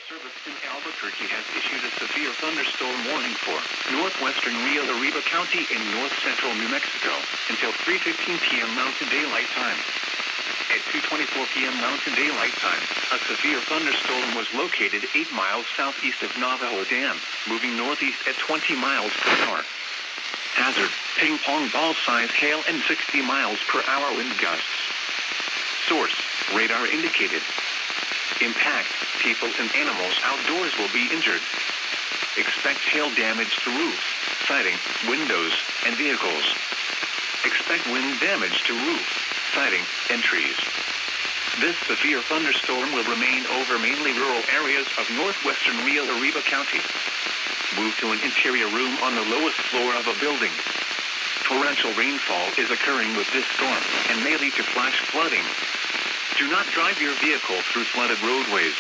Service in Albuquerque has issued a severe thunderstorm warning for northwestern Rio Arriba County in north-central New Mexico until 3:15 p.m. Mountain Daylight Time. At 2:24 p.m. Mountain Daylight Time, a severe thunderstorm was located 8 miles southeast of Navajo Dam, moving northeast at 20 miles per hour. Hazard, ping-pong ball-size hail and 60 miles per hour wind gusts. Source, radar indicated. Impact, people and animals outdoors will be injured. Expect hail damage to roofs, siding, windows, and vehicles. Expect wind damage to roof, siding, and trees. This severe thunderstorm will remain over mainly rural areas of northwestern Rio Arriba County. Move to an interior room on the lowest floor of a building. Torrential rainfall is occurring with this storm and may lead to flash flooding. Do not drive your vehicle through flooded roadways.